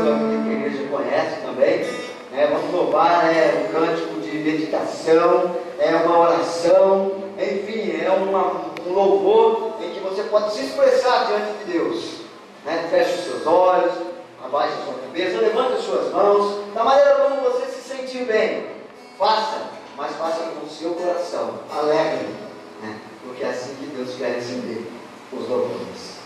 eu acredito que a igreja conhece também. Vamos louvar, um cântico de meditação, uma oração, enfim, um louvor em que você pode se expressar diante de Deus. Feche os seus olhos, abaixe a sua cabeça, levante as suas mãos, da maneira como você se sentir bem. Faça, mas faça com o seu coração, alegre, porque é assim que Deus quer receber os louvores.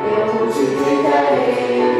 Eu multiplicarei.